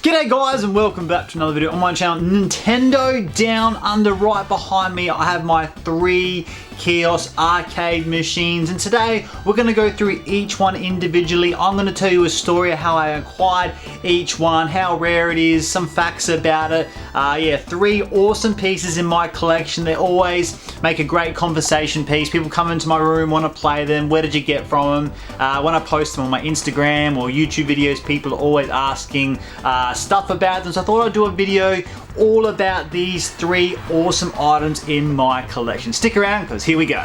G'day guys and welcome back to another video on my channel. Nintendo Down Under. Right behind me I have my 3 Kiosk arcade machines, and today we're going to go through each one individually. I'm going to tell you a story of how I acquired each one, how rare it is, some facts about it. Yeah, 3 awesome pieces in my collection. They always make a great conversation piece. People come into my room, want to play them. Where did you get from them? When I post them on my Instagram or YouTube videos, people are always asking stuff about them, so I thought I'd do a video all about these 3 awesome items in my collection. Stick around because here we go.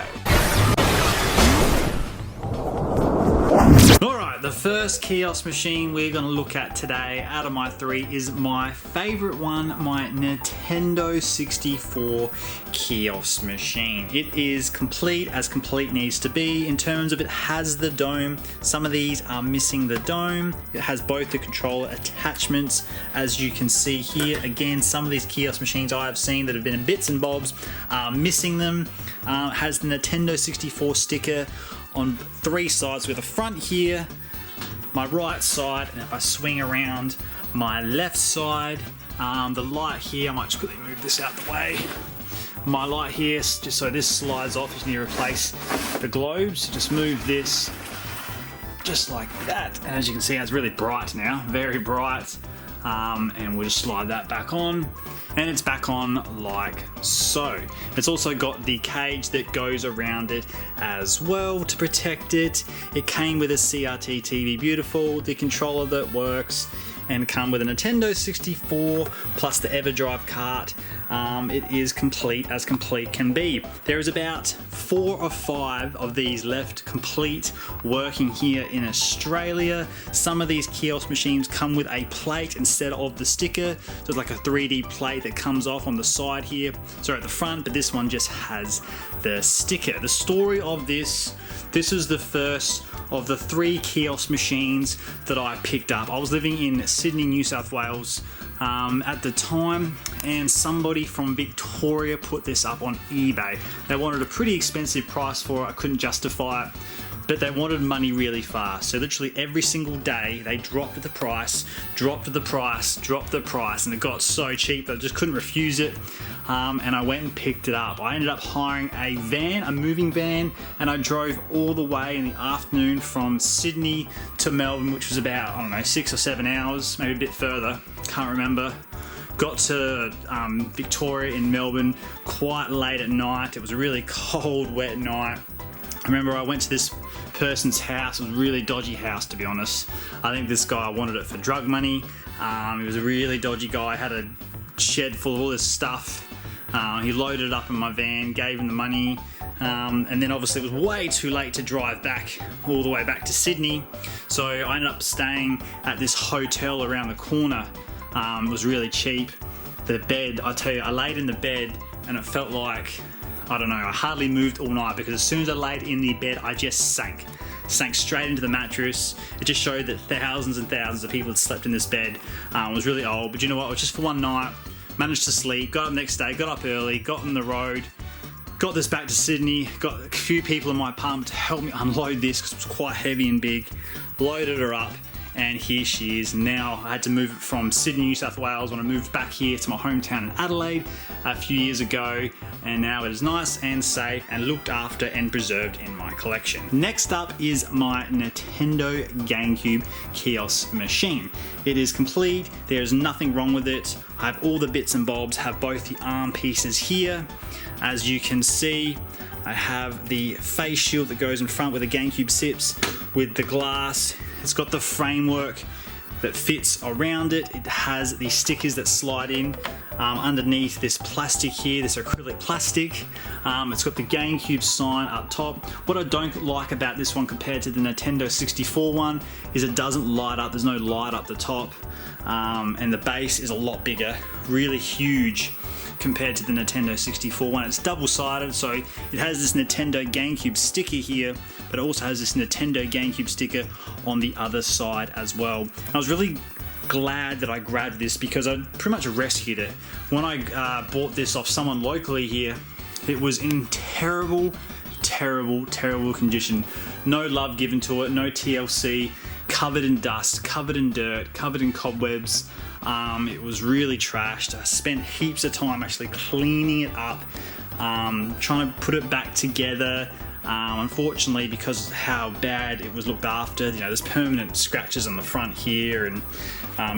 Alright, the first kiosk machine we're going to look at today out of my 3 is my favorite one, my Nintendo 64 kiosk machine. It is complete as complete needs to be in terms of it has the dome. Some of these are missing the dome. It has both the controller attachments, as you can see here. Again, some of these kiosk machines I have seen that have been in bits and bobs are missing them. It has the Nintendo 64 sticker on 3 sides with the front here, my right side, and if I swing around my left side, the light here, I might just quickly move this out the way. My light here, just so this slides off, if you need to replace the globes, just move this just like that. And as you can see, it's really bright now, very bright. And we'll just slide that back on, and it's back on like so. It's also got the cage that goes around it as well to protect it. It came with a CRT TV, beautiful, the controller that works, and come with a Nintendo 64 plus the EverDrive cart. It is complete as complete can be. There is about 4 or 5 of these left complete working here in Australia. Some of these kiosk machines come with a plate instead of the sticker, so it's like a 3D plate that comes off on the side here, sorry, at the front, but this one just has the sticker. The story of this is the first of the 3 kiosk machines that I picked up. I was living in Sydney, New South Wales at the time, and somebody from Victoria put this up on eBay. They wanted a pretty expensive price for it. I couldn't justify it, but they wanted money really fast. So literally every single day they dropped the price, dropped the price, dropped the price, and it got so cheap that I just couldn't refuse it. And I went and picked it up. I ended up hiring a van, a moving van, and I drove all the way in the afternoon from Sydney to Melbourne, which was about, I don't know, 6 or 7 hours, maybe a bit further, can't remember. Got to Victoria in Melbourne quite late at night. It was a really cold, wet night. I remember I went to this person's house. It was a really dodgy house, to be honest. I think this guy wanted it for drug money. He was a really dodgy guy, had a shed full of all this stuff. He loaded it up in my van, gave him the money, and then obviously it was way too late to drive back all the way back to Sydney, so I ended up staying at this hotel around the corner. It was really cheap. The bed, I tell you, I laid in the bed and it felt like, I don't know, I hardly moved all night, because as soon as I laid in the bed I just sank straight into the mattress. It just showed that thousands and thousands of people had slept in this bed. It was really old, but you know what, it was just for one night. Managed to sleep, got up the next day, got up early, got on the road, got this back to Sydney, got a few people in my apartment to help me unload this because it was quite heavy and big, loaded her up, and here she is. Now I had to move it from Sydney, New South Wales when I moved back here to my hometown in Adelaide a few years ago, and now it is nice and safe and looked after and preserved in my collection. Next up is my Nintendo GameCube kiosk machine. It is complete, there is nothing wrong with it. I have all the bits and bobs, have both the arm pieces here. As you can see, I have the face shield that goes in front where the GameCube sits with the glass. It's got the framework that fits around it. It has the stickers that slide in underneath this plastic here, this acrylic plastic. It's got the GameCube sign up top. What I don't like about this one compared to the Nintendo 64 one is it doesn't light up. There's no light up the top, and the base is a lot bigger, really huge compared to the Nintendo 64 one. It's double-sided, so it has this Nintendo GameCube sticker here, but it also has this Nintendo GameCube sticker on the other side as well. And I was really glad that I grabbed this because I pretty much rescued it. When I bought this off someone locally here, it was in terrible condition. No love given to it, no TLC, covered in dust, covered in dirt, covered in cobwebs. It was really trashed. I spent heaps of time actually cleaning it up, trying to put it back together. Unfortunately, because of how bad it was looked after, you know, there's permanent scratches on the front here, and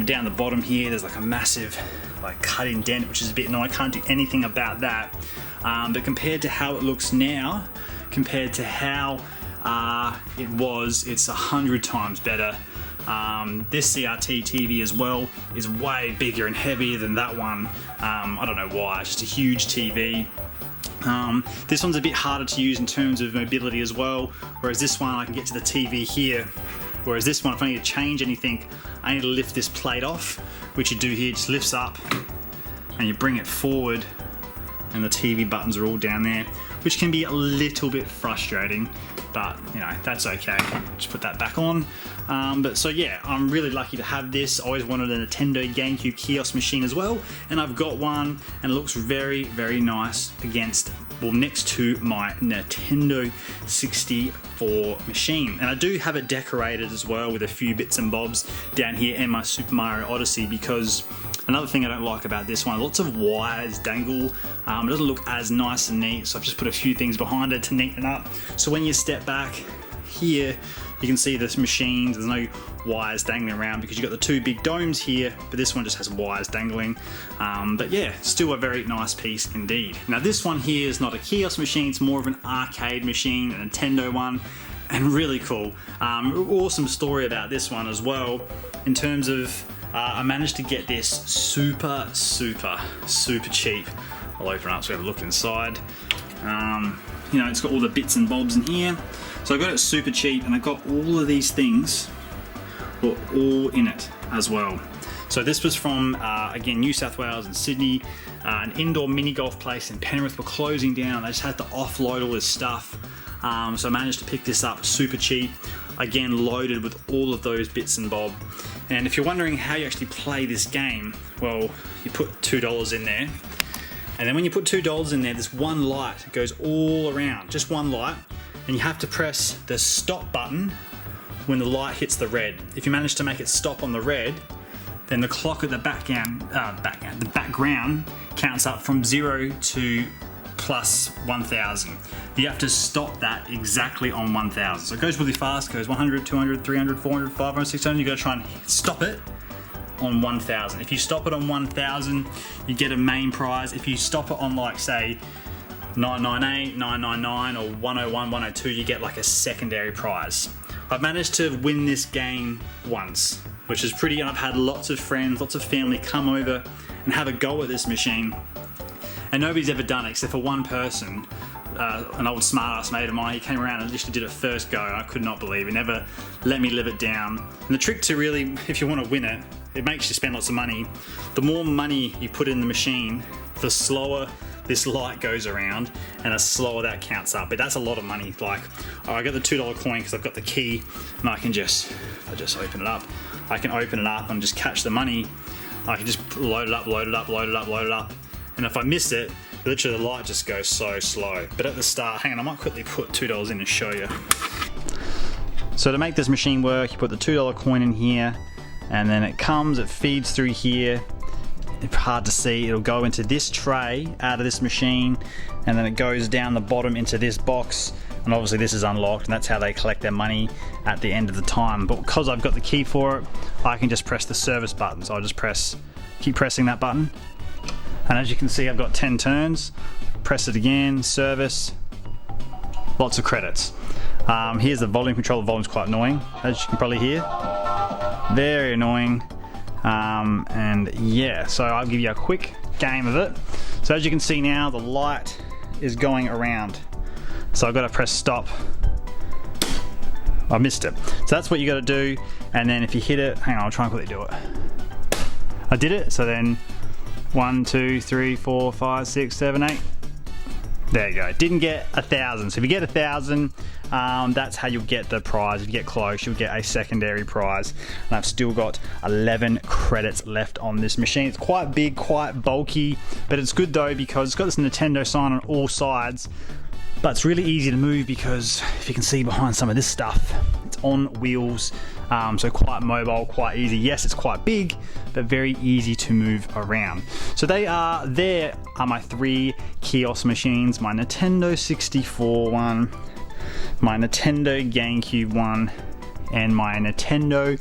down the bottom here there's like a massive like cut indent, which is a bit annoying. I can't do anything about that. But compared to how it looks now, compared to how it was, it's 100 times better. This CRT TV as well is way bigger and heavier than that one. I don't know why, it's just a huge TV. This one's a bit harder to use in terms of mobility as well, whereas this one I can get to the TV here, whereas this one, if I need to change anything, I need to lift this plate off, which you do here, just lifts up and you bring it forward and the TV buttons are all down there, which can be a little bit frustrating, but you know, that's okay. Just put that back on. But so yeah, I'm really lucky to have this. I always wanted a Nintendo GameCube kiosk machine as well, and I've got one, and it looks very, very nice against, well, next to my Nintendo 64 machine. And I do have it decorated as well with a few bits and bobs down here and my Super Mario Odyssey, because another thing I don't like about this one, lots of wires dangle. It doesn't look as nice and neat, so I've just put a few things behind it to neaten it up. So when you step back here, you can see this machine, there's no wires dangling around because you've got the two big domes here, but this one just has wires dangling. But yeah, still a very nice piece indeed. Now this one here is not a kiosk machine, it's more of an arcade machine, a Nintendo one, and really cool. Awesome story about this one as well, in terms of I managed to get this super cheap. I'll open it up so we have a look inside. You know, it's got all the bits and bobs in here. So I got it super cheap, and I got all of these things were all in it as well. So this was from, again, New South Wales and Sydney, an indoor mini golf place in Penrith were closing down. I just had to offload all this stuff. So I managed to pick this up super cheap, again loaded with all of those bits and bob. And if you're wondering how you actually play this game, well, you put $2 in there, and then when you put $2 in there, this one light goes all around, just one light, and you have to press the stop button when the light hits the red. If you manage to make it stop on the red, then the clock at the background counts up from 0 to plus 1000. You have to stop that exactly on 1000. So it goes really fast, it goes 100, 200, 300, 400, 500, 600. You've got to try and stop it on 1000. If you stop it on 1000, you get a main prize. If you stop it on, like, say 998, 999 or 101, 102, you get like a secondary prize. I've managed to win this game once, which is pretty, and I've had lots of friends, lots of family come over and have a go at this machine, and nobody's ever done it except for one person, an old smart-ass mate of mine. He came around and literally did it first go, and I could not believe it. He never let me live it down. And the trick to really, if you want to win it, it makes you spend lots of money. The more money you put in the machine, the slower this light goes around, and the slower that counts up. But that's a lot of money. Like, I got the $2 coin because I've got the key, and I just open it up. I can open it up and just catch the money. I can just load it up, load it up, load it up, load it up. And if I miss it, literally the light just goes so slow. But at the start, hang on, I might quickly put $2 in and show you. So to make this machine work, you put the $2 coin in here, and then it comes, it feeds through here. It's hard to see, it'll go into this tray out of this machine, and then it goes down the bottom into this box, and obviously this is unlocked, and that's how they collect their money at the end of the time. But because I've got the key for it, I can just press the service button. So I'll just keep pressing that button, and as you can see, I've got 10 turns. Press it again, service, lots of credits. Here's the volume control. The volume's quite annoying, as you can probably hear. Very annoying. And yeah, so I'll give you a quick game of it. So as you can see now, the light is going around. So I've got to press stop. I missed it. So that's what you got to do. And then if you hit it, hang on, I'll try and quickly do it. I did it. So then 1, 2, 3, 4, 5, 6, 7, 8. There you go. Didn't get 1,000. So if you get 1,000, that's how you'll get the prize. If you get close, you'll get a secondary prize. And I've still got 11 credits left on this machine. It's quite big, quite bulky, but it's good though because it's got this Nintendo sign on all sides. But it's really easy to move because if you can see behind some of this stuff, it's on wheels, so quite mobile, quite easy. Yes, it's quite big, but very easy to move around. So there are my 3 kiosk machines, my Nintendo 64 one, my Nintendo GameCube one, and my Nintendo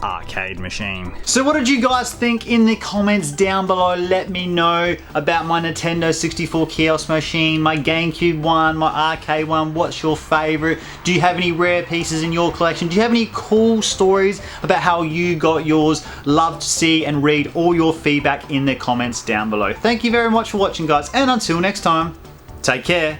arcade machine. So what did you guys think in the comments down below? Let me know about my Nintendo 64 kiosk machine, my GameCube one, my arcade one. What's your favorite? Do you have any rare pieces in your collection? Do you have any cool stories about how you got yours? Love to see and read all your feedback in the comments down below. Thank you very much for watching, guys, and until next time, take care.